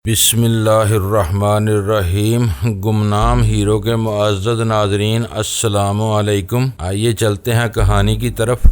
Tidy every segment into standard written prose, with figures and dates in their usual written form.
بسم اللہ الرحمن الرحیم۔ گمنام ہیرو کے معزز ناظرین السلام علیکم۔ آئیے چلتے ہیں کہانی کی طرف۔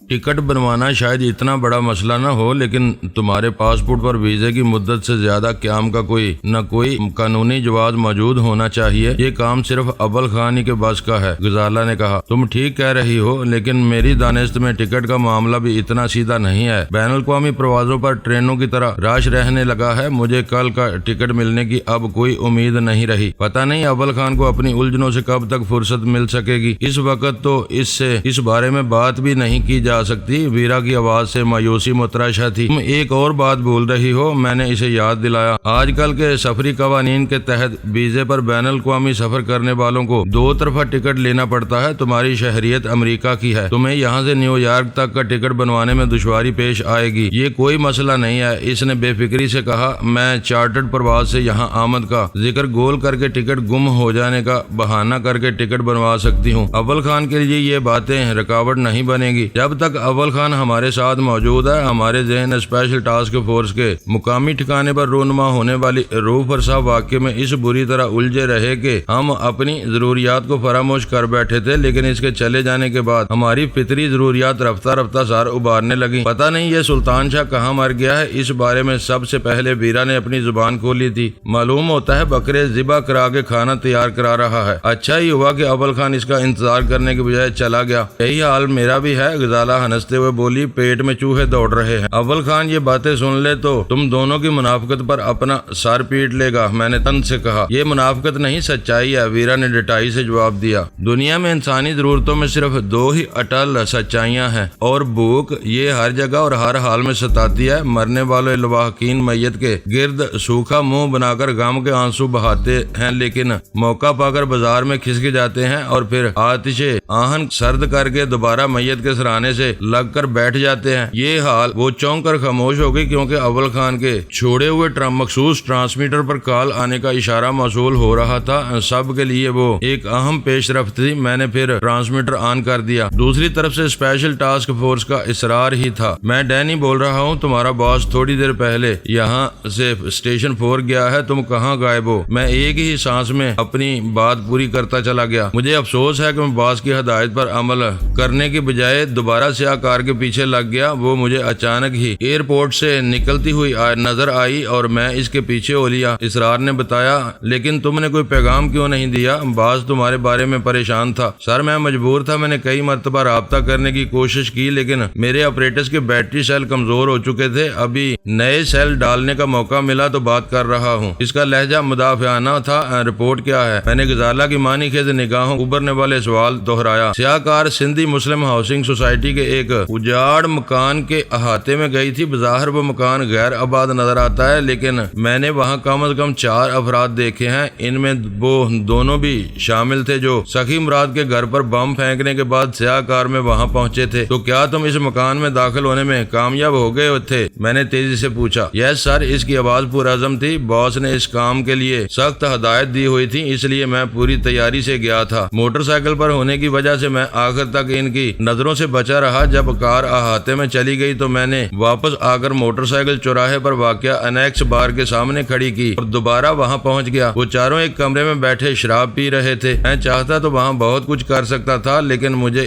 ٹکٹ بنوانا شاید اتنا بڑا مسئلہ نہ ہو، لیکن تمہارے پاسپورٹ پر ویزے کی مدت سے زیادہ قیام کا کوئی نہ کوئی قانونی جواز موجود ہونا چاہیے۔ یہ کام صرف اول خان ہی کے بس کا ہے، غزالہ نے کہا۔ تم ٹھیک کہہ رہی ہو، لیکن میری دانست میں ٹکٹ کا معاملہ بھی اتنا سیدھا نہیں ہے۔ بین الاقوامی پروازوں پر ٹرینوں کی طرح رش رہنے لگا ہے۔ مجھے کل کا ٹکٹ ملنے کی اب کوئی امید نہیں رہی۔ پتہ نہیں اول خان کو اپنی الجھنوں سے کب تک فرصت مل سکے گی۔ اس وقت تو اس بارے میں بات بھی نہیں کی جا سکتی۔ ویرا کی آواز سے مایوسی متراشا تھی۔ تم ایک اور بات بول رہی ہو، میں نے اسے یاد دلایا۔ آج کل کے سفری قوانین کے تحت ویزے پر بین الاقوامی سفر کرنے والوں کو دو طرفہ ٹکٹ لینا پڑتا ہے۔ تمہاری شہریت امریکہ کی ہے، تمہیں یہاں سے نیو یارک تک کا ٹکٹ بنوانے میں دشواری پیش آئے گی۔ یہ کوئی مسئلہ نہیں ہے، اس نے بے فکری سے کہا۔ میں چارٹرڈ پرواز سے یہاں آمد کا ذکر گول کر کے ٹکٹ گم ہو جانے کا بہانہ کر کے ٹکٹ بنوا سکتی ہوں۔ اول خان کے لیے یہ باتیں رکاوٹ نہیں بنے گی۔ جب تک اول خان ہمارے ساتھ موجود ہے، ہمارے ذہن اسپیشل ٹاسک فورس کے مقامی ٹھکانے پر رونما ہونے والی روح فرسا واقعے میں اس بری طرح الجھے رہے کہ ہم اپنی ضروریات کو فراموش کر بیٹھے تھے، لیکن اس کے چلے جانے کے بعد ہماری فطری ضروریات رفتہ رفتہ سار ابھارنے لگی۔ پتہ نہیں یہ سلطان شاہ کہاں مر گیا ہے۔ اس بارے میں سب سے پہلے ویرا نے اپنی زبان کھولی تھی۔ معلوم ہوتا ہے بکرے ذبح کرا کے کھانا تیار کرا رہا ہے۔ اچھا ہی ہوا کہ اول خان اس کا انتظار کرنے کے بجائے چلا گیا۔ یہی حال میرا بھی ہے، غزالہ ہنستے ہوئے بولی۔ پیٹ میں چوہے دوڑ رہے ہیں۔ اول خان یہ باتیں سن لے تو تم دونوں کی منافقت پر اپنا سر پیٹ لے گا، میں نے تن سے کہا۔ یہ منافقت نہیں، سچائی ہے، ویرا نے ڈٹائی سے جواب دیا۔ دنیا میں انسانی ضرورتوں میں صرف دو ہی اٹل سچائیاں ہیں، اور بھوک یہ ہر جگہ اور ہر حال میں ستاتی ہے۔ مرنے والے لواحقین میت کے گرد سوکھا منہ بنا کر غم کے آنسو بہاتے ہیں، لیکن موقع پا کر بازار میں کھسک جاتے ہیں اور پھر آتش آہن سرد کر کے دوبارہ میت کے سرانے سے لگ کر بیٹھ جاتے ہیں۔ یہ حال وہ چونک کر خاموش ہو گئی، کیونکہ اول خان کے چھوڑے ہوئے مخصوص ٹرانسمیٹر پر کال آنے کا اشارہ موصول ہو رہا تھا۔ سب کے لیے وہ ایک اہم پیش رفت تھی۔ میں نے پھر ٹرانسمیٹر آن کر دیا۔ دوسری طرف سے اسپیشل ٹاسک فورس کا اصرار ہی تھا۔ میں ڈینی بول رہا ہوں، تمہارا باس تھوڑی دیر پہلے یہاں سے اسٹیشن 4 گیا ہے، تم کہاں غائب ہو؟ میں ایک ہی سانس میں اپنی بات پوری کرتا چلا گیا۔ مجھے افسوس ہے کہ میں باس کی ہدایت پر عمل کرنے کے بجائے دوبارہ سیاہ کار کے پیچھے لگ گیا۔ وہ مجھے اچانک ہی ایئرپورٹ سے نکلتی ہوئی نظر آئی اور میں اس کے پیچھے ہو لیا۔ اسرار نے بتایا، لیکن تم نے کوئی پیغام کیوں نہیں دیا؟ باس تمہارے بارے میں پریشان تھا۔ سر میں مجبور تھا، میں نے کئی مرتبہ رابطہ کرنے کی کوشش کی، لیکن میرے آپریٹرز کے بیٹری سیل کمزور ہو چکے تھے۔ ابھی نئے سیل ڈالنے کا موقع ملا تو بات کر رہا ہوں۔ اس کا لہجہ مدافعانہ تھا۔ رپورٹ کیا ہے؟ میں نے غزالہ کی معنی خیز نگاہوں ابھرنے والے سوال دہرایا۔ سیاہ کار سندھی مسلم ہاؤسنگ سوسائٹی کے ایک اجاڑ مکان کے احاطے میں گئی تھی۔ بظاہر وہ مکان غیر آباد نظر آتا ہے، لیکن میں نے وہاں کم از کم 4 افراد دیکھے ہیں۔ ان میں وہ دونوں بھی شامل تھے جو سخی مراد کے گھر پر بم پھینکنے کے بعد سیاہ کار میں وہاں پہنچے تھے۔ تو کیا تم اس مکان میں داخل ہونے میں کامیاب ہو گئے تھے؟ میں نے تیزی سے پوچھا۔ یس سر، اس کی آواز پرعزم تھی۔ باس نے اس کام کے لیے سخت ہدایت دی ہوئی تھی، اس لیے میں پوری تیاری سے گیا تھا۔ موٹر سائیکل پر ہونے کی وجہ سے میں آخر تک ان کی نظروں سے بچا رہا۔ جب کار احاطے میں چلی گئی تو میں نے واپس آ کر موٹر سائیکل چوراہے پر واقع انیکس بار کے سامنے کھڑی کی اور دوبارہ وہاں پہنچ گیا۔ وہ چاروں ایک کمرے میں بیٹھے شراب پی رہے تھے۔ میں چاہتا تو وہاں بہت کچھ کر سکتا تھا، لیکن مجھے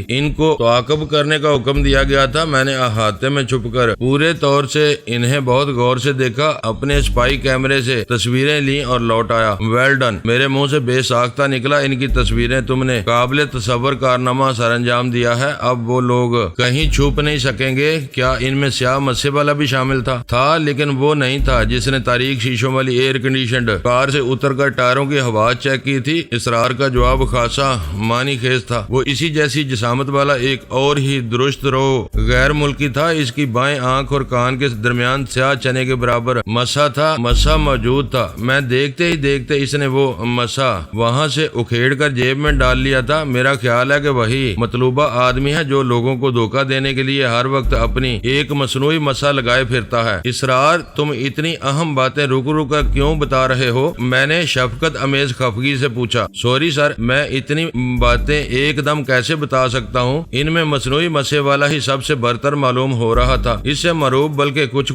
ان کو تعاقب کرنے کا حکم دیا گیا تھا۔ میں نے احاطے میں چھپ کر پورے طور سے انہیں بہت غور سے دیکھا، اپنے اسپائی کیمرے سے تصویریں لیں اور لوٹ آیا۔ ویل ڈن، میرے منہ سے بے ساختہ نکلا۔ ان کی تصویریں تم نے قابل تصور کارنامہ سر انجام دیا ہے۔ اب وہ لوگ کہیں چھپ نہیں سکیں گے۔ کیا ان میں سیاہ مسے والا بھی شامل تھا، لیکن وہ نہیں تھا جس نے تاریک شیشوں والی ایئر کنڈیشنڈ کار سے اتر کر ٹائروں کی ہوا چیک کی تھی۔ اسرار کا جواب خاصا معنی خیز تھا۔ وہ اسی جیسی جسامت والا ایک اور ہی درست رو غیر ملکی تھا۔ اس کی بائیں آنکھ اور کان کے درمیان سیاہ چنے کے برابر مسا موجود تھا۔ میں دیکھتے ہی دیکھتے اس نے وہ مسا وہاں سے اکھیڑ کر جیب میں ڈال لیا تھا۔ میرا خیال ہے کہ وہی مطلوبہ آدمی ہے جو لوگوں کو دھوکہ دینے کے لیے ہر وقت اپنی ایک مصنوعی مسا لگائے پھرتا ہے۔ اسرار، تم اتنی اہم باتیں رک رک کر کیوں بتا رہے ہو؟ میں نے شفقت امیز خفگی سے پوچھا۔ سوری سر، میں اتنی باتیں ایک دم کیسے بتا سکتا ہوں؟ ان میں مصنوعی مسے والا ہی سب سے برتر معلوم ہو رہا تھا۔ اس سے مروب بلکہ کچھ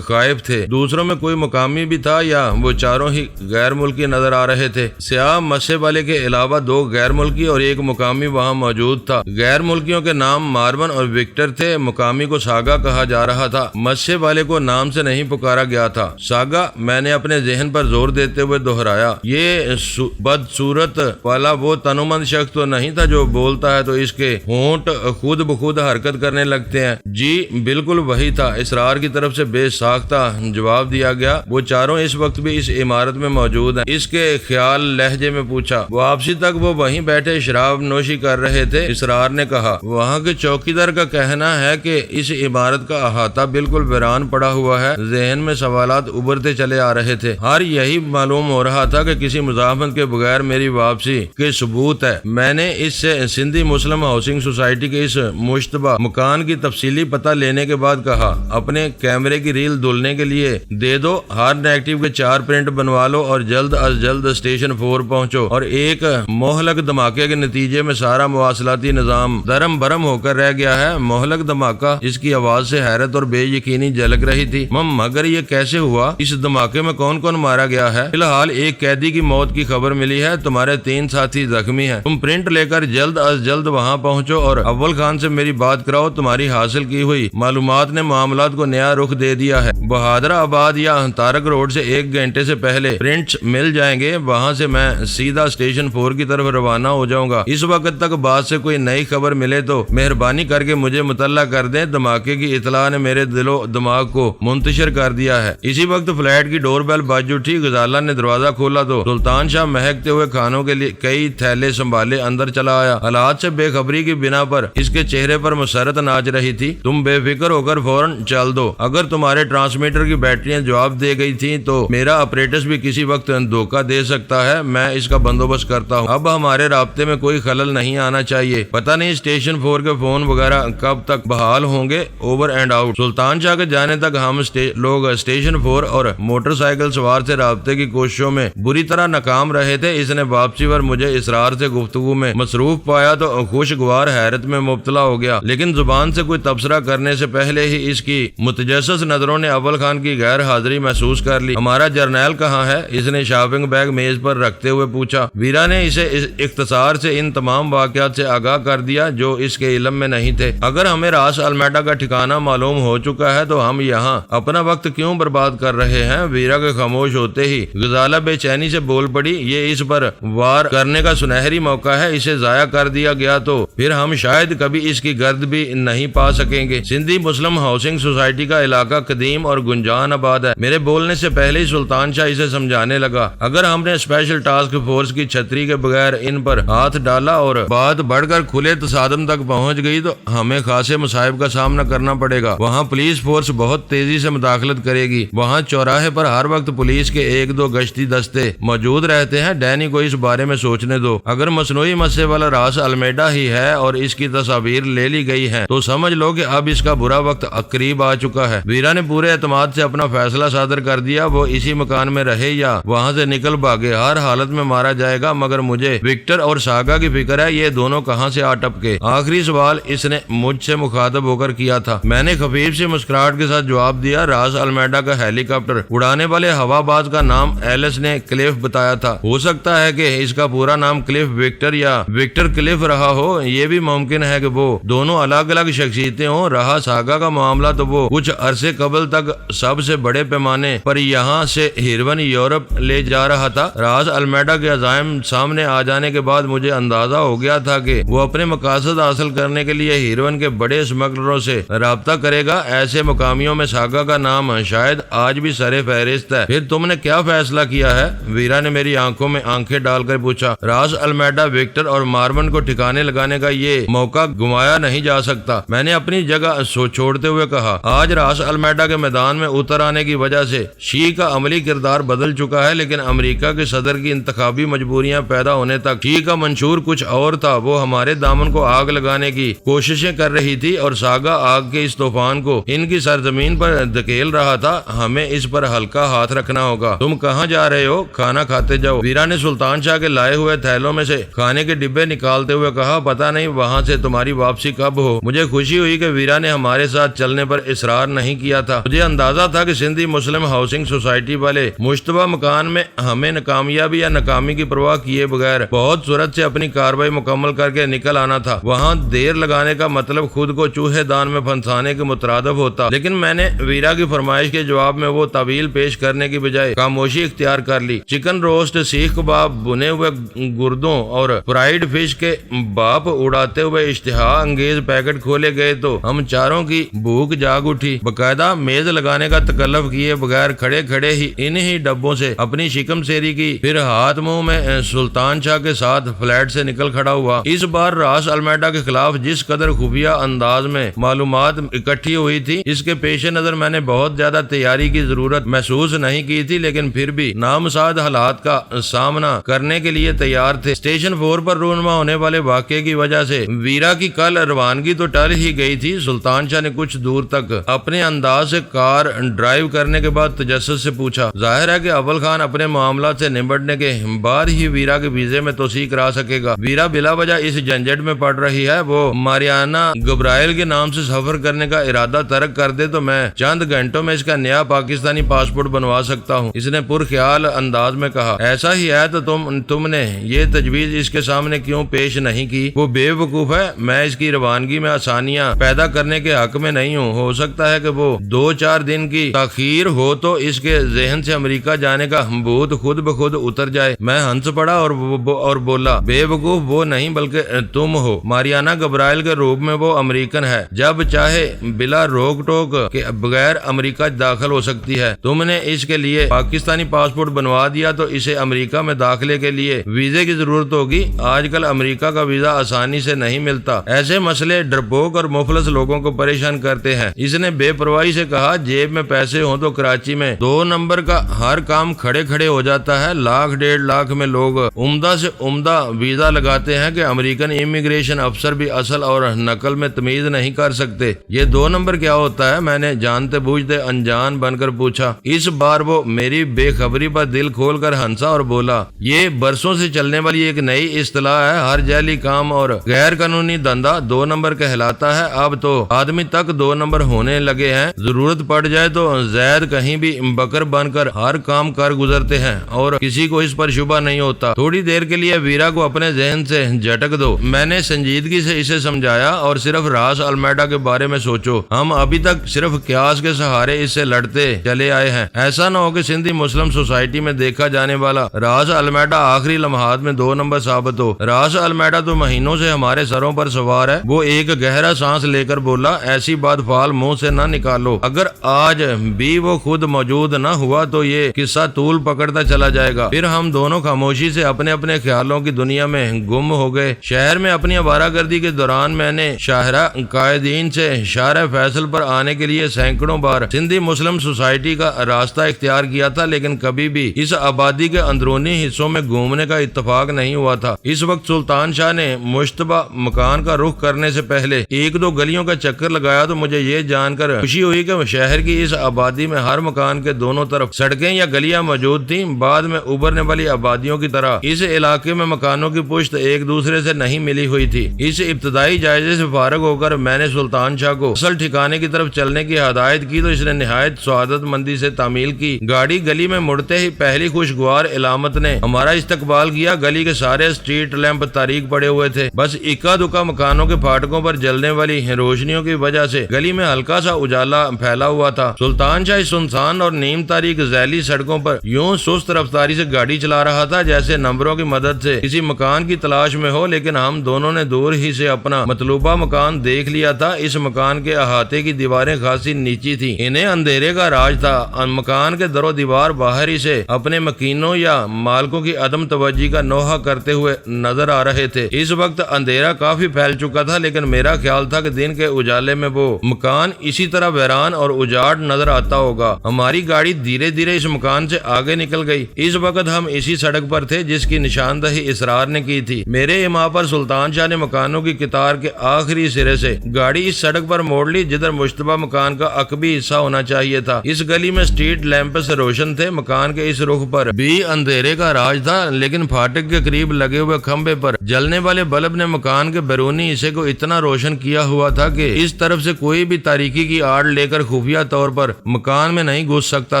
خائف تھے۔ دوسروں میں کوئی مقامی بھی تھا یا وہ چاروں ہی غیر ملکی نظر آ رہے تھے؟ سیاہ مسے والے کے علاوہ 2 غیر ملکی اور ایک مقامی وہاں موجود تھا۔ غیر ملکیوں کے نام مارون اور وکٹر تھے، مقامی کو ساگا کہا جا رہا تھا۔ مسے والے کو نام سے نہیں پکارا گیا تھا۔ ساگا، میں نے اپنے ذہن پر زور دیتے ہوئے دہرایا۔ یہ بدصورت والا وہ تنومند شخص تو نہیں تھا جو بولتا ہے تو اس کے ہونٹ خود بخود حرکت کرنے لگتے ہیں؟ جی بالکل وہی تھا، اسرار کی طرف سے بے ساختہ جواب دیا گیا۔ وہ چاروں اس وقت بھی اس عمارت میں موجود ہیں؟ اس کے خیال لہجے میں پوچھا۔ واپسی تک وہ وہیں بیٹھے شراب نوشی کر رہے تھے، اسرار نے کہا۔ وہاں کے چوکیدار کا کہنا ہے کہ اس عمارت کا احاطہ بالکل ویران پڑا ہوا ہے۔ ذہن میں سوالات ابھرتے چلے آ رہے تھے۔ ہر یہی معلوم ہو رہا تھا کہ کسی مزاحمت کے بغیر میری واپسی کے ثبوت ہے۔ میں نے اس سے سندھی مسلم ہاؤسنگ سوسائٹی کے اس مشتبہ مکان کی تفصیلی پتہ لینے کے بعد کہا، اپنے کیمرے کی ریل دھلنے کے لیے دے دو، ہر نیگیٹو کے 4 پرنٹ بنوا لو اور جلد از جلد اسٹیشن 4 پہنچو۔ اور ایک مہلک دھماکے کے نتیجے میں سارا مواصلاتی نظام درم برم ہو کر رہ گیا ہے۔ مہلک دھماکہ؟ اس کی آواز سے حیرت اور بے یقینی جھلک رہی تھی۔ مگر یہ کیسے ہوا؟ اس دھماکے میں کون کون مارا گیا ہے؟ فی الحال ایک قیدی کی موت کی خبر ملی ہے، تمہارے 3 ساتھی زخمی ہیں۔ تم پرنٹ لے کر جلد از جلد وہاں پہنچو اور اول خان سے میری بات کراؤ۔ تمہاری حاصل کی ہوئی معلومات نے معاملات کو نیا رخ دے دیا ہے۔ بہادر آباد یا تارک روڈ سے 1 گھنٹے سے پہلے پرنٹس مل جائیں گے، وہاں سے میں سیدھا اسٹیشن 4 کی طرف روانہ ہو جاؤں گا۔ اس وقت تک بات سے کوئی نئی خبر ملے تو مہربانی کر کے مجھے مطلع کر دیں۔ دھماکے کی اطلاع نے میرے دل و دماغ کو منتشر کر دیا ہے۔ اسی وقت فلیٹ کی ڈور بیل بج اٹھی۔ غزالہ نے دروازہ کھولا تو سلطان شاہ مہکتے ہوئے کھانوں کے لیے کئی تھیلے سنبھالے اندر چلا آیا۔ حالات سے بے خبری کی بنا پر اس کے چہرے پر مسرت ناچ رہی تھی۔ تم بے فکر ہو کر فوراً چل دو۔ اگر تمہارے ٹرانسمیٹر کی بیٹریاں جواب دے گئی تھیں تو میرا اپریٹس بھی کسی وقت دھوکہ دے سکتا ہے، میں اس کا بندوبست کرتا ہوں۔ اب ہمارے رابطے میں کوئی خلل نہیں آنا چاہیے۔ پتہ نہیں اسٹیشن 4 کے فون وغیرہ کب تک بحال ہوں گے۔ Over and out. Sultan Shah کے جانے تک ہم لوگ اسٹیشن 4 اور موٹر سائیکل سوار سے رابطے کی کوششوں میں بری طرح ناکام رہے تھے۔ اس نے واپسی پر مجھے اسرار سے گفتگو میں مصروف پایا تو خوشگوار حیرت میں مبتلا ہو گیا، لیکن زبان سے کوئی تبصرہ کرنے سے پہلے ہی اس کی متجسس نظروں نے اول خان کی غیر حاضری محسوس کر لی۔ ہمارا جرنیل کہاں ہے؟ اس نے شاپنگ بیگ میز پر رکھتے ہوئے پوچھا۔ ویرا نے اسے اختصار سے ان تمام واقعات سے آگاہ کر دیا جو اس کے علم میں نہیں تھے۔ اگر ہمیں راس المیڈا کا ٹھکانہ معلوم ہو چکا ہے تو ہم یہاں اپنا وقت کیوں برباد کر رہے ہیں؟ ویرا کے خاموش ہوتے ہی غزالہ بے چینی سے بول پڑی، یہ اس پر وار کرنے کا سنہری موقع ہے، اسے ضائع کر دیا گیا تو پھر ہم شاید کبھی اس کی گرد بھی نہیں پا سکیں گے۔ سندھی مسلم ہاؤسنگ سوسائٹی کا علاقہ قدیم اور گنجان آباد ہے۔ میرے بولنے سے پہلے ہی سلطان شاہ اسے سمجھانے لگا، اگر ہم نے اسپیشل ٹاسک فورس کی چھتری کے بغیر ان پر ہاتھ ڈالا اور بات بڑھ کر کھلے تصادم تک پہنچ گئی تو ہمیں خاصے مصائب کا سامنا کرنا پڑے گا۔ وہاں پولیس فورس بہت تیزی سے مداخلت کرے گی۔ وہاں چوراہے پر ہر وقت پولیس کے 1-2 گشتی دستے موجود رہتے ہیں۔ ڈینی کو اس بارے میں سوچنے دو۔ اگر مصنوعی مسے والا راس المیڈا ہی ہے اور اس کی تصاویر لے لی گئی ہیں تو سمجھ لو کہ اب اس کا برا وقت قریب آ چکا ہے۔ ویرا نے پورے اعتماد سے اپنا فیصلہ صادر کر دیا، وہ اسی مکان میں رہے یا وہاں سے نکل بھاگے، ہر حالت میں مارا جائے گا۔ مگر مجھے وکٹر اور ساگا کی فکر ہے، یہ دونوں کہاں سے آ ٹپکے؟ آخری سوال اس نے مجھ سے مخاطب ہو کر کیا تھا۔ میں نے خفیف سی مسکراہٹ کے ساتھ جواب دیا، راس المیڈا کا ہیلی کاپٹر اڑانے والے ہوا باز کا نام ایلس نے کلف بتایا تھا۔ ہو سکتا ہے کہ اس کا پورا نام کلف وکٹر یا وکٹر کلف رہا ہو، یہ بھی ممکن ہے کہ وہ دونوں الگ الگ شخصیتیں ہوں۔ رہا ساگا کا معاملہ تو وہ کچھ عرصے قبل تک سب سے بڑے پیمانے پر یہاں سے ہیروین یورپ لے جا رہا تھا۔ راس المیڈا کے عزائم سامنے آ جانے کے بعد مجھے اندازہ ہو گیا تھا کہ وہ اپنے مقاصد حاصل کرنے کے لیے ہیروین کے بڑے اسمگلروں سے رابطہ کرے گا۔ ایسے مقامیوں میں ساگا کا نام شاید آج بھی سر فہرست ہے۔ پھر تم نے کیا فیصلہ کیا ہے؟ ویرا نے میری آنکھوں میں آنکھیں ڈال کر پوچھا۔ راس المیڈا، وکٹر اور مارمن کو ٹھکانے لگانے کا یہ موقع گمایا نہیں جا سکتا۔ میں نے اپنی جگہ چھوڑتے ہوئے کہا، آج راس المیڈا کے میدان میں اتر آنے کی وجہ سے شی کا عملی کردار بدل چکا ہے، لیکن امریکہ کے صدر کی انتخابی مجبوریاں پیدا ہونے تک شی کا منشور کچھ اور تھا۔ وہ ہمارے دامن کو آگ لگانے کی کی کوششیں کر رہی تھی اور ساگا آگ کے اس طوفان کو ان کی سرزمین پر دھکیل رہا تھا۔ ہمیں اس پر ہلکا ہاتھ رکھنا ہوگا۔ تم کہاں جا رہے ہو؟ کھانا کھاتے جاؤ۔ ویرا نے سلطان شاہ کے لائے ہوئے تھیلوں میں سے کھانے کے ڈبے نکالتے ہوئے کہا، پتہ نہیں وہاں سے تمہاری واپسی کب ہو۔ مجھے خوشی ہوئی کہ ویرا نے ہمارے ساتھ چلنے پر اصرار نہیں کیا تھا۔ مجھے اندازہ تھا کہ سندھی مسلم ہاؤسنگ سوسائٹی والے مشتبہ مکان میں ہمیں کامیابی یا ناکامی کی پرواہ کیے بغیر بہت سرعت سے اپنی کارروائی مکمل کر کے نکل آنا تھا۔ وہاں دیر لگانے کا مطلب خود کو چوہے دان میں پھنسانے کے مترادف ہوتا، لیکن میں نے ویرا کی فرمائش کے جواب میں وہ طویل پیش کرنے کی بجائے خاموشی اختیار کر لی۔ چکن روسٹ، سیخ کباب، بنے ہوئے گردوں اور فرائیڈ فش کے باپ اڑاتے ہوئے اشتہا انگیز پیکٹ کھولے گئے تو ہم چاروں کی بھوک جاگ اٹھی۔ باقاعدہ میز لگانے کا تکلف کیے بغیر کھڑے کھڑے ہی انہی ڈبوں سے اپنی شکم سیری کی، پھر ہاتھ منہ میں سلطان شاہ کے ساتھ فلیٹ سے نکل کھڑا ہوا۔ اس بار راس المیڈا کے خلاف جس قدر خفیہ انداز میں معلومات اکٹھی ہوئی تھی، اس کے پیش نظر میں نے بہت زیادہ تیاری کی ضرورت محسوس نہیں کی تھی، لیکن پھر بھی نامساعد حالات کا سامنا کرنے کے لیے تیار تھے۔ اسٹیشن 4 پر رونما ہونے والے واقعے کی وجہ سے ویرا کی کل روانگی تو ٹل ہی گئی تھی۔ سلطان شاہ نے کچھ دور تک اپنے انداز سے کار ڈرائیو کرنے کے بعد تجسس سے پوچھا، ظاہر ہے کہ اول خان اپنے معاملات سے نمٹنے کے بعد ہی ویرا کے ویزے میں توسیع کرا سکے گا۔ ویرا بلا وجہ اس جھنجٹ میں پڑ رہی ہے، وہ ماریانا گبرائل کے نام سے سفر کرنے کا ارادہ ترک کر دے تو میں چند گھنٹوں میں اس کا نیا پاکستانی پاسپورٹ بنوا سکتا ہوں، اس نے پرخیال انداز میں کہا۔ ایسا ہی ہے تو تم نے یہ تجویز اس کے سامنے کیوں پیش نہیں کی؟ وہ بے وقوف ہے، میں اس کی روانگی میں آسانیاں پیدا کرنے کے حق میں نہیں ہوں۔ ہو سکتا ہے کہ وہ 2-4 دن کی تاخیر ہو تو اس کے ذہن سے امریکہ جانے کا بھوت خود بخود اتر جائے۔ میں ہنس پڑا اور بولا، بے وقوف وہ نہیں بلکہ تم ہو۔ ماریانا گبرائل کے روپ میں وہ امریکن ہے، جب چاہے بلا روک ٹوک کے بغیر امریکہ داخل ہو سکتی ہے۔ تم نے اس کے لیے پاکستانی پاسپورٹ بنوا دیا تو اسے امریکہ میں داخلے کے لیے ویزے کی ضرورت ہوگی۔ آج کل امریکہ کا ویزا آسانی سے نہیں ملتا۔ ایسے مسئلے ڈرپوک اور مفلس لوگوں کو پریشان کرتے ہیں، اس نے بے پرواہی سے کہا۔ جیب میں پیسے ہوں تو کراچی میں 2 نمبر کا ہر کام کھڑے کھڑے ہو جاتا ہے۔ 1.5 لاکھ میں لوگ عمدہ سے عمدہ ویزا لگاتے ہیں کہ امریکن امیگریشن افسر بھی اصل اور نقل میں تمیز نہیں کر سکتے۔ یہ 2 نمبر کیا ہوتا ہے؟ میں نے جانتے بوجھتے انجان بن کر پوچھا۔ اس بار وہ میری بے خبری پر دل کھول کر ہنسا اور بولا، یہ برسوں سے چلنے والی ایک نئی اصطلاح ہے، ہر جعلی کام اور غیر قانونی دھندا 2 نمبر کہلاتا ہے۔ اب تو آدمی تک 2 نمبر ہونے لگے ہیں، ضرورت پڑ جائے تو زید کہیں بھی بکر بن کر ہر کام کر گزرتے ہیں اور کسی کو اس پر شبہ نہیں ہوتا۔ تھوڑی دیر کے لیے ویرا کو اپنے ذہن سے جھٹک دو، میں نے سنجیدگی سے اسے سمجھایا، اور صرف راس المیڈا کے بارے میں سوچو۔ ہم ابھی تک صرف قیاس کے سہارے اس سے لڑتے چلے آئے ہیں۔ ایسا نہ ہو کہ سندھی مسلم سوسائٹی میں دیکھا جانے والا راس المیڈا آخری لمحات میں 2 نمبر ثابت ہو۔ راس المیڈا تو مہینوں سے ہمارے سروں پر سوار ہے۔ وہ ایک گہرا سانس لے کر بولا، ایسی بات فال منہ سے نہ نکالو۔ اگر آج بھی وہ خود موجود نہ ہوا تو یہ قصہ طول پکڑتا چلا جائے گا۔ پھر ہم دونوں خاموشی سے اپنے اپنے خیالوں کی دنیا میں گم ہو گئے۔ شہر میں اپنی آوارہ گردی کے دوران میں نے شاہراہ قائدین سے شارع فیصل پر آنے کے لیے سینکڑوں بار سندھی مسلم سوسائٹی کا راستہ اختیار کیا تھا، لیکن کبھی بھی اس آبادی کے اندرونی حصوں میں گھومنے کا اتفاق نہیں ہوا تھا۔ اس وقت سلطان شاہ نے مشتبہ مکان کا رخ کرنے سے پہلے 1-2 گلیوں کا چکر لگایا تو مجھے یہ جان کر خوشی ہوئی کہ شہر کی اس آبادی میں ہر مکان کے دونوں طرف سڑکیں یا گلیاں موجود تھیں۔ بعد میں ابھرنے والی آبادیوں کی طرح اس علاقے میں مکانوں کی پشت ایک دوسرے سے نہیں ملی ہوئی تھی۔ اس ابتدائی جائزے سے فارغ ہو کر میں نے سلطان شاہ کو اصل ٹھکانے کی طرف چلنے کی ہدایت کی تو اس نے نہایت سعادت مندی سے تعمیل کی۔ گاڑی گلی میں مڑتے ہی پہلی خوشگوار علامت نے ہمارا استقبال کیا۔ گلی کے سارے اسٹریٹ لیمپ تاریک پڑے ہوئے تھے، بس اکا دکا مکانوں کے پھاٹکوں پر جلنے والی روشنیوں کی وجہ سے گلی میں ہلکا سا اجالا پھیلا ہوا تھا۔ سلطان شاہ سنسان اور نیم تاریک ذیلی سڑکوں پر یوں سست رفتاری سے گاڑی چلا رہا تھا جیسے نمبروں کی مدد سے کسی مکان کی تلاش میں ہو، لیکن ہم دونوں نے دور ہی سے اپنا مطلوبہ مکان دیکھ لیا تھا۔ اس مکان کے احاطے کی دیواریں خاصی نیچی تھیں، انہیں اندھیرے کا راج تھا۔ مکان کے در و دیوار باہر ہی سے اپنے مکینوں یا مالکوں کی عدم توجہی کا نوحہ کرتے ہوئے نظر آ رہے تھے۔ اس وقت اندھیرا کافی پھیل چکا تھا، لیکن میرا خیال تھا کہ دن کے اجالے میں وہ مکان اسی طرح ویران اور اجاڑ نظر آتا ہوگا۔ ہماری گاڑی دھیرے دھیرے اس مکان سے آگے نکل گئی۔ اس وقت ہم اسی سڑک پر تھے جس کی نشاندہی اسرار نے کی تھی۔ میرے ایما پر سلطان شاہ نے مکانوں کی قطار کے آخری سرے سے گاڑی اس سڑک پر موڑ لی جدھر مشتبہ مکان کا عقبی حصہ ہونا چاہیے تھا۔ اس گلی میں اسٹریٹ لیمپس روشن تھے، مکان کے اس رخ پر بھی اندھیرے کا راج تھا، لیکن پھاٹک کے قریب لگے ہوئے کھمبے پر جلنے والے بلب نے مکان کے بیرونی حصے کو اتنا روشن کیا ہوا تھا کہ اس طرف سے کوئی بھی تاریکی کی آڑ لے کر خفیہ طور پر مکان میں نہیں گھس سکتا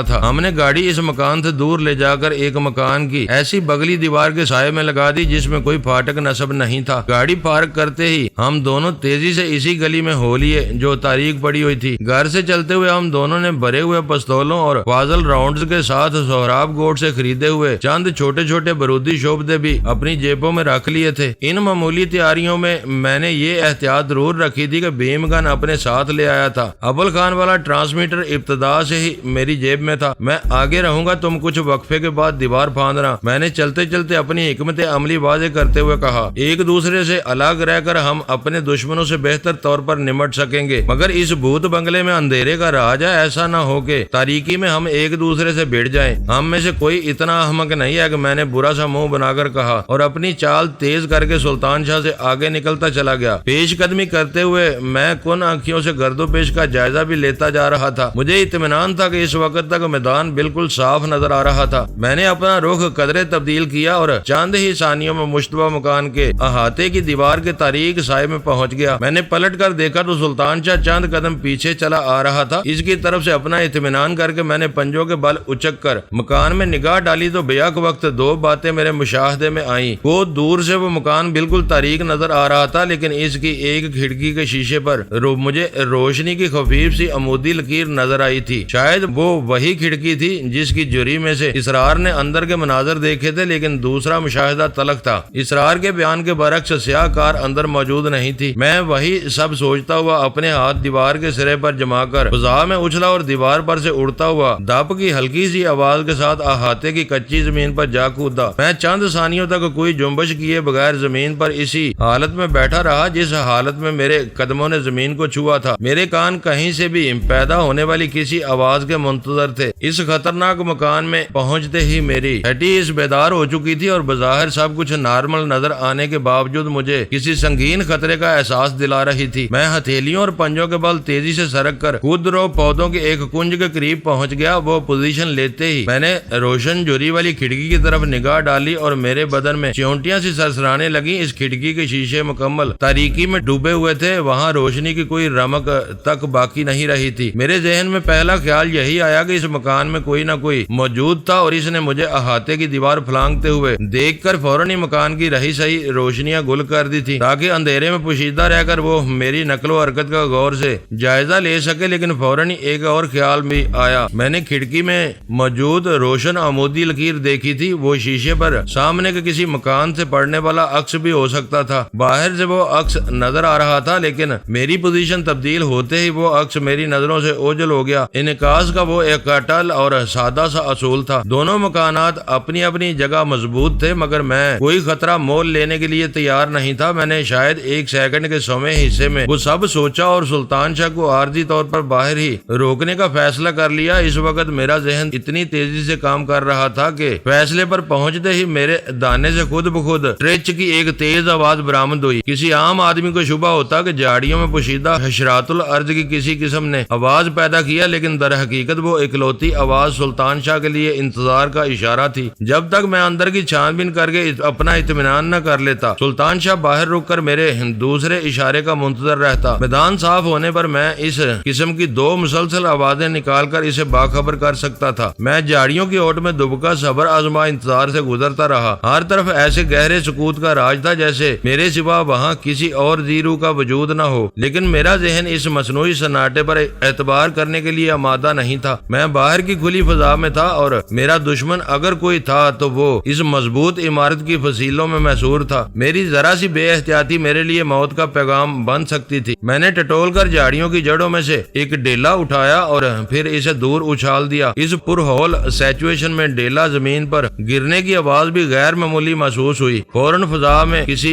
تھا۔ ہم نے گاڑی اس مکان سے دور لے جا کر ایک مکان کی ایسی بغلی دیوار کے سائے میں لگا دی جس میں کوئی پھاٹک نصب نہیں تھا۔ گاڑی پارک کرتے ہی ہم دونوں تیزی سے اسی گلی میں ہو لیے جو تاریک پڑی ہوئی تھی۔ گھر سے چلتے ہوئے ہم دونوں نے بھرے ہوئے پستولوں اور فاضل راؤنڈز کے ساتھ سہراب گوٹ سے خریدے ہوئے چند چھوٹے چھوٹے بارودی شعبدے بھی اپنی جیبوں میں رکھ لیے تھے۔ ان معمولی تیاریوں میں نے یہ احتیاط ضرور رکھی تھی کہ بھیم گن اپنے ساتھ لے آیا تھا۔ ابل خان والا ٹرانسمیٹر ابتدا سے ہی میری جیب میں تھا۔ میں آگے رہوں گا، تم کچھ وقفے کے بعد دیوار پھاندنا، میں نے چلتے چلتے اپنی حکمت عملی واضح کرتے ہوئے کہا۔ ایک دوسرے سے الگ رہ کر ہم اپنے دشمنوں سے بہتر طور پر نمٹ سکیں گے، مگر اس بھوت بنگلے میں اندھیرے کا راج ہے، ایسا نہ ہو کہ تاریکی میں ہم ایک دوسرے سے بھڑ جائیں۔ ہم میں سے کوئی اتنا احمق نہیں ہے کہ میں نے برا سا منہ بنا کر کہا اور اپنی چال تیز کر کے سلطان شاہ سے آگے نکلتا چلا گیا۔ پیش قدمی کرتے ہوئے میں کن آنکھوں سے گرد و پیش کا جائزہ بھی لیتا جا رہا تھا۔ مجھے اطمینان تھا کہ اس وقت تک میدان بالکل صاف نظر آ رہا تھا۔ میں نے اپنا رخ قدرے تبدیل کیا اور چند ہی ثانیوں میں مشتبہ مکان کے احاطے کی دیوار کے تاریک سائے میں پہنچ گیا۔ میں نے پلٹ کر دیکھا تو سلطان شاہ چند قدم پیچھے چلا آ رہا تھا۔ اس کی طرف سے اپنا اطمینان کر کے میں نے پنجوں کے بل اچک کر مکان میں نگاہ ڈالی تو بیک وقت دو باتیں میرے مشاہدے میں آئیں۔ وہ دور سے وہ مکان بالکل تاریک نظر آ رہا تھا، لیکن اس کی ایک کھڑکی کے شیشے پر مجھے روشنی کی خفیف سی عمودی لکیر نظر آئی تھی۔ شاید وہ وہی کھڑکی تھی جس کی جری میں سے اسرار نے اندر کے مناظر دیکھے تھے، لیکن دوسرا مشاہدہ تلخ تھا۔ اسرار کے بیان کے برعکس سیاہ کار اندر موجود نہیں تھی۔ میں وہی سب سوچتا ہوا اپنے ہاتھ دیوار کے سرے پر جما کر فضا میں اچھلا اور دیوار پر سے اڑتا ہوا دپ کی ہلکی سی آواز کے ساتھ احاطے کی کچی زمین پر جا کودا۔ میں چند ثانیوں تک کوئی جنبش کیے بغیر زمین پر اسی حالت میں بیٹھا رہا جس حالت میں میرے قدموں نے زمین کو چھوا تھا۔ میرے کان کہیں سے بھی پیدا ہونے والی کسی آواز کے منتظر تھے۔ اس خطرناک مکان میں پہنچتے ہی میری ہڈی اس بیدار ہو چکی تھی اور بظاہر سب کچھ نارمل نظر آنے کے باوجود مجھے کسی سنگین خطرے کا احساس دلا رہی تھی۔ میں ہتھیلیوں اور پنجوں کے بل تیزی سے سرک کر خود رو پودوں کے ایک کنج کے قریب پہنچ گیا۔ وہ پوزیشن لیتے ہی میں نے روشن جوری والی کھڑکی کی طرف نگاہ ڈالی اور میرے بدن میں چیونٹیاں سی سرسرانے لگی۔ اس کھڑکی کے شیشے مکمل تاریکی میں ڈوبے ہوئے تھے، وہاں روشنی کی کوئی رمق تک باقی نہیں رہی تھی۔ میرے ذہن میں پہلا خیال یہی آیا کہ اس مکان میں کوئی نہ کوئی موجود تھا اور اس نے مجھے احاطے کی دیوار پھلانگتے ہوئے دیکھ کر فوراً ہی مکان کی رہی سہی روشنیاں گل کر دی تھی تاکہ اندھیرے میں پوشیدہ رہ کر وہ میری نقل و حرکت کا غور سے جائزہ لے سکے۔ لیکن فوراً ہی ایک اور خیال بھی آیا۔ میں نے کھڑکی میں موجود روشن عمودی لکیر دیکھی تھی، وہ شیشے پر سامنے کے کسی مکان سے پڑنے والا عکس بھی ہو سکتا تھا۔ باہر سے وہ عکس نظر آ رہا تھا، لیکن میری پوزیشن تبدیل ہوتے ہی وہ عکس میری نظروں سے اوجھل ہو گیا۔ انعکاس کا وہ ایک اٹل اور سادہ سا اصول تھا۔ دونوں مکانات اپنی اپنی جگہ مضبوط تھے، مگر میں کوئی خطرہ مول لینے کے لیے تیار نہیں تھا۔ میں نے شاید ایک سیکنڈ کے سویں حصے میں وہ سب سوچا اور سلطان شاہ کو عارضی طور پر باہر ہی روکنے کا فیصلہ کر لیا۔ اس وقت میرا ذہن اتنی تیزی سے کام کر رہا تھا کہ فیصلے پر پہنچتے ہی میرے دانے سے خود بخود ٹرچ کی ایک تیز آواز برآمد ہوئی۔ کسی عام آدمی کو شبہ ہوتا کہ جھاڑیوں میں پوشیدہ حشرات الارض کی کسی قسم نے آواز پیدا کیا، لیکن در حقیقت وہ اکلوتی آواز سلطان شاہ کے لیے انتظار کا اشارہ تھی۔ جب تک میں اندر کی چھان بین کر کے اپنا اطمینان نہ کر لیتا، سلطان شاہ باہر رک کر میرے دوسرے اشارے کا منتظر رہتا۔ میدان صاف ہونے پر میں اس قسم کی دو مسلسل آوازیں نکال کر اسے باخبر کر سکتا تھا۔ میں جھاڑیوں کی اوٹ میں دبکا صبر آزما انتظار سے گزرتا رہا۔ ہر طرف ایسے گہرے سکوت کا راج تھا جیسے میرے سوا وہاں کسی اور زیرو کا وجود نہ ہو، لیکن میرا ذہن اس مصنوعی سناٹے پر اعتبار کرنے کے لیے آمادہ نہیں تھا۔ میں باہر کی کھلی فضا میں تھا اور میرا دشمن اگر کوئی تھا تو وہ اس مضبوط عمارت کی فصیلوں میں محصور تھا۔ میری ذرا سی بے احتیاطی میرے لیے موت کا پیغام بن سکتی تھی۔ میں نے ٹٹول کر جھاڑیوں کی جڑوں میں سے ایک ڈیلا اٹھایا اور پھر اسے دور اچھال دیا۔ اس پرہول سچویشن میں ڈیلا زمین پر گرنے کی آواز بھی غیر معمولی محسوس ہوئی۔ فوراً فضا میں کسی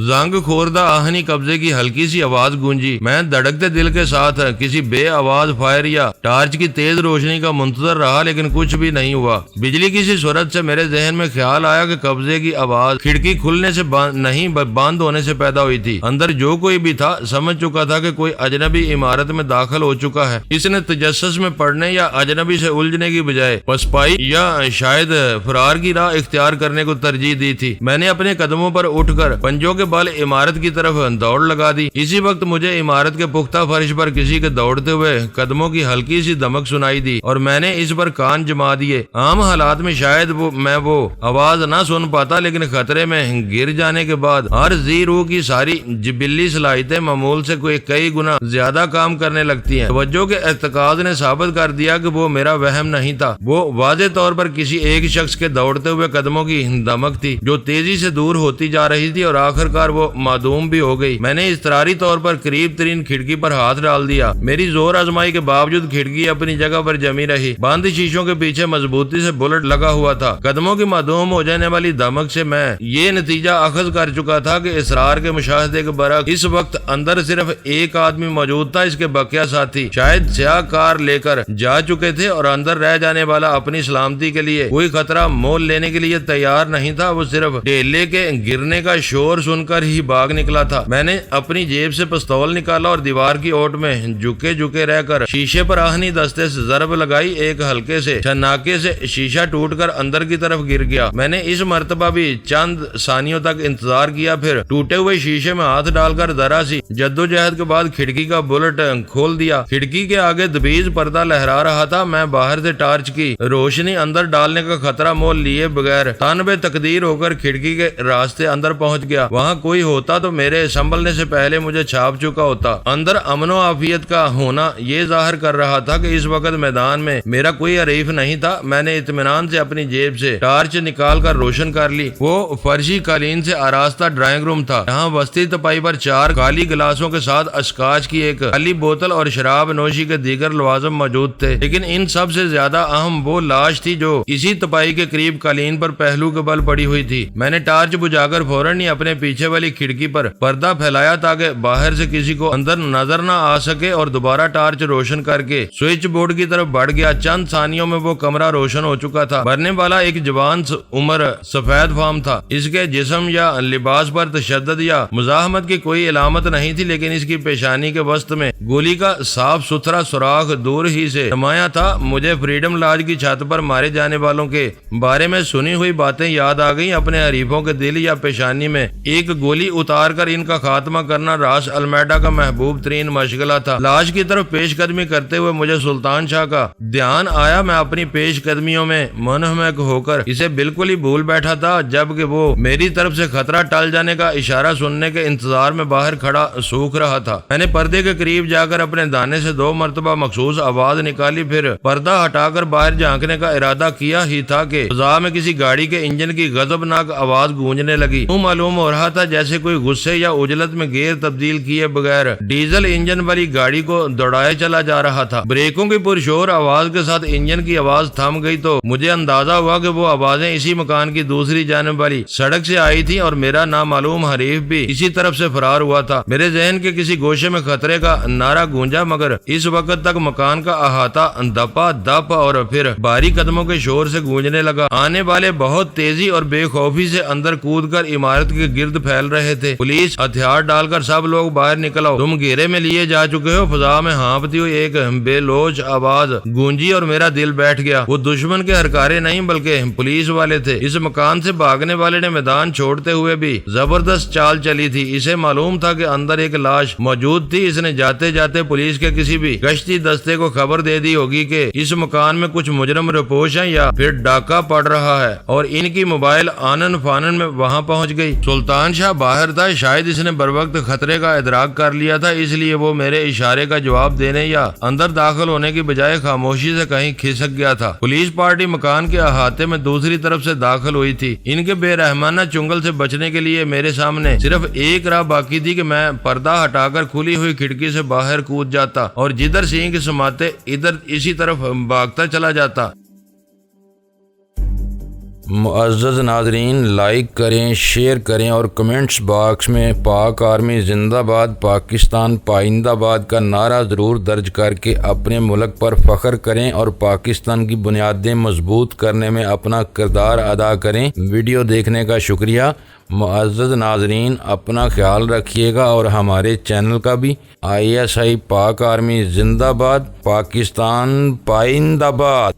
زنگ خوردہ آہنی قبضے کی ہلکی سی آواز گونجی۔ میں دھڑکتے دل کے ساتھ کسی بے آواز فائر یا ٹارچ کی تیز روشنی کا منتظر رہا، لیکن کچھ بھی نہیں ہوا۔ بجلی کی سی صورت سے میرے ذہن میں خیال آیا کہ قبضے کی آواز کھڑکی کھلنے سے نہیں بند ہونے سے سے پیدا ہوئی تھی۔ اندر جو کوئی بھی تھا سمجھ چکا تھا کہ کوئی اجنبی عمارت میں داخل ہو چکا ہے۔ اس نے تجسس میں پڑنے یا اجنبی سے الجھنے کی بجائے پسپائی یا شاید فرار کی راہ اختیار کرنے کو ترجیح دی تھی۔ میں نے اپنے قدموں پر اٹھ کر پنجوں کے بل عمارت کی طرف دوڑ لگا دی۔ اسی وقت مجھے عمارت کے پختہ فرش پر کسی کے دوڑتے ہوئے قدموں کی ہلکی سی دمک سنائی دی اور میں نے اس پر کان جما دیے۔ عام حالات میں شاید میں وہ آواز نہ سن پاتا، لیکن خطرے میں گر جانے کے بعد ہر ذی روح کی ساری جبلی صلاحیتیں معمول سے کئی گنا زیادہ کام کرنے لگتی ہیں۔ توجہ کے ارتکاز نے ثابت کر دیا کہ وہ میرا وہم نہیں تھا، وہ واضح طور پر کسی ایک شخص کے دوڑتے ہوئے قدموں کی دمک تھی جو تیزی سے دور ہوتی جا رہی تھی اور آخر کار وہ معدوم بھی ہو گئی۔ میں نے اضطراری طور پر قریب ترین کھڑکی پر ہاتھ ڈال دیا۔ میری زور آزمائی کے باوجود کھڑکی اپنی جگہ پر جمی رہی۔ بند شیشوں کے پیچھے مضبوطی سے بلٹ لگا ہوا تھا۔ قدموں کی معدوم ہو جانے والی دمک سے میں یہ نتیجہ اخذ کر چکا تھا کہ اسرار کے مشاہدے کے برعکس اس وقت اندر صرف ایک آدمی موجود تھا۔ اس کے بقیہ ساتھی شاید سیاہ کار لے کر جا چکے تھے اور اندر رہ جانے والا اپنی سلامتی کے لیے کوئی خطرہ مول لینے کے لیے تیار نہیں تھا۔ وہ صرف ڈیلے کے گرنے کا شور سن کر ہی بھاگ نکلا تھا۔ میں نے اپنی جیب سے پستول نکالا اور دیوار کی اوٹ میں جھکے رہ کر شیشے پر آہنی دستے سے ضرب لگائی۔ ایک ہلکے سے چھناکے سے شیشہ ٹوٹ کر اندر کی طرف گر گیا۔ میں نے اس مرتبہ بھی چند ثانیوں تک انتظار کیا، پھر ٹوٹے ہوئے شیشے میں ہاتھ ڈال کر ذرا سی جدوجہد کے بعد کھڑکی کا بلٹ کھول دیا۔ کھڑکی کے آگے دبیز پردہ لہرا رہا تھا۔ میں باہر سے ٹارچ کی روشنی اندر ڈالنے کا خطرہ مول لیے بغیر تن بے تقدیر ہو کر کھڑکی کے راستے اندر پہنچ گیا۔ وہاں کوئی ہوتا تو میرے سنبھلنے سے پہلے مجھے چھاپ چکا ہوتا۔ اندر امن و عافیت کا ہونا یہ ظاہر کر رہا تھا کہ اس وقت میدان میں میرا کوئی حریف نہیں تھا۔ میں نے اطمینان سے اپنی جیب سے ٹارچ نکال کر روشن کر لی۔ وہ فرشی قالین سے آراستہ ڈرائنگ روم تھا۔ یہاں وسطی تپائی پر 4 کالی گلاسوں کے ساتھ اسکاچ کی ایک خالی بوتل اور شراب نوشی کے دیگر لوازم موجود تھے، لیکن ان سب سے زیادہ اہم وہ لاش تھی جو اسی تپائی کے قریب قالین پر پہلو کے بل پڑی ہوئی تھی۔ میں نے ٹارچ بجھا کر فوراً ہی اپنے پیچھے والی کھڑکی پر پردہ پھیلایا تاکہ باہر سے کسی کو اندر نظر نہ آ سکے، اور دوبارہ ٹارچ روشن کر کے سوئچ بورڈ کی طرف بڑھ گیا۔ چند ثانیوں میں وہ کمرہ روشن ہو چکا تھا۔ مرنے والا ایک جوان عمر سفید فام تھا۔ اس کے جسم یا لباس پر تشدد یا مزاحمت کی کوئی علامت نہیں تھی، لیکن اس کی پیشانی کے وسط میں گولی کا صاف ستھرا سوراخ دور ہی سے نمایاں تھا۔ مجھے فریڈم لاج کی چھت پر مارے جانے والوں کے بارے میں سنی ہوئی باتیں یاد آ گئیں۔ اپنے حریفوں کے دل یا پیشانی میں ایک گولی اتار کر ان کا خاتمہ کرنا راس المیڈا کا محبوب ترین مشغلہ تھا۔ لاش کی طرف پیش قدمی کرتے ہوئے مجھے سلطان شاہ کا دھیان آیا۔ میں اپنی پیش قدمیوں میں منہمک ہو کر اسے بالکل ہی بھول بیٹھا تھا، جبکہ وہ میری طرف سے خطرہ ٹل جانے کا اشارہ سننے کے انتظار میں باہر کھڑا سوکھ رہا تھا۔ میں نے پردے کے قریب جا کر اپنے دانے سے 2 مرتبہ مخصوص آواز نکالی، پھر پردہ ہٹا کر باہر جھانکنے کا ارادہ کیا ہی تھا کہ فضا میں کسی گاڑی کے انجن کی غضبناک آواز گونجنے لگی۔ معلوم ہو رہا تھا جیسے کوئی غصے یا عجلت میں گیئر تبدیل کیے بغیر ڈیزل انجن والی گاڑی کو دوڑائے چلا جا رہا تھا۔ بریکوں کی پرشور آواز کے ساتھ انجن کی آواز تھم گئی تو مجھے اندازہ ہوا کہ وہ آوازیں اسی مکان کی دوسری جانب والی سڑک سے آئی تھی اور میرا نامعلوم حریف بھی اسی طرف سے فرار ہوا تھا۔ میرے ذہن کے کسی گوشے میں خطرے کا نعرہ گونجا، مگر اس وقت تک مکان کا احاطہ دپا دپ اور پھر بھاری قدموں کے شور سے گونجنے لگا۔ آنے والے بہت تیزی اور بے خوفی سے اندر کود کر عمارت کے گرد پھیل رہے تھے۔ پولیس ہتھیار ڈال کر سب لوگ باہر نکل آؤ، تم گھیرے میں لیے جا چکے ہو۔ فضا میں ہانپتی ہوئی ایک بے لوچ آواز گونجی اور میرا دل بیٹھ گیا۔ وہ دشمن کے ہرکارے نہیں بلکہ پولیس والے تھے۔ اس مکان سے بھاگنے والے نے میدان چھوڑتے ہوئے بھی زبردست چال چلی تھی۔ اسے معلوم تھا کہ اندر ایک لاش موجود تھی۔ اس نے جاتے جاتے پولیس کے کسی بھی گشتی دستے کو خبر دے دی ہوگی کہ اس مکان میں کچھ مجرم رپوش ہیں یا پھر ڈاکہ پڑ رہا ہے، اور ان کی موبائل آنن فانن میں وہاں پہنچ گئی۔ سلطان شاہ باہر تھا۔ شاید اس نے بروقت خطرے کا ادراک کر لیا تھا، اس لیے وہ میرے اشارے کا جواب دینے یا اندر داخل ہونے کی بجائے خاموشی سے کہیں کھسک گیا تھا۔ پولیس پارٹی مکان کے احاطے میں دوسری طرف سے داخل ہوئی تھی۔ ان کے بے رحمانہ چنگل سے بچنے کے لیے میرے سامنے صرف ایک راہ باقی تھی کہ میں پردہ ہٹا کر کھلی ہوئی کھڑکی سے باہر کود جاتا اور جدھر سینگ سماتے ادھر اسی طرف بھاگتا چلا جاتا۔ معزز ناظرین، لائک کریں، شیئر کریں اور کمنٹس باکس میں پاک آرمی زندہ باد، پاکستان پائندہ باد کا نعرہ ضرور درج کر کے اپنے ملک پر فخر کریں اور پاکستان کی بنیادیں مضبوط کرنے میں اپنا کردار ادا کریں۔ ویڈیو دیکھنے کا شکریہ۔ معزز ناظرین، اپنا خیال رکھیے گا اور ہمارے چینل کا بھی۔ ISI پاک آرمی زندہ باد، پاکستان پائندہ باد۔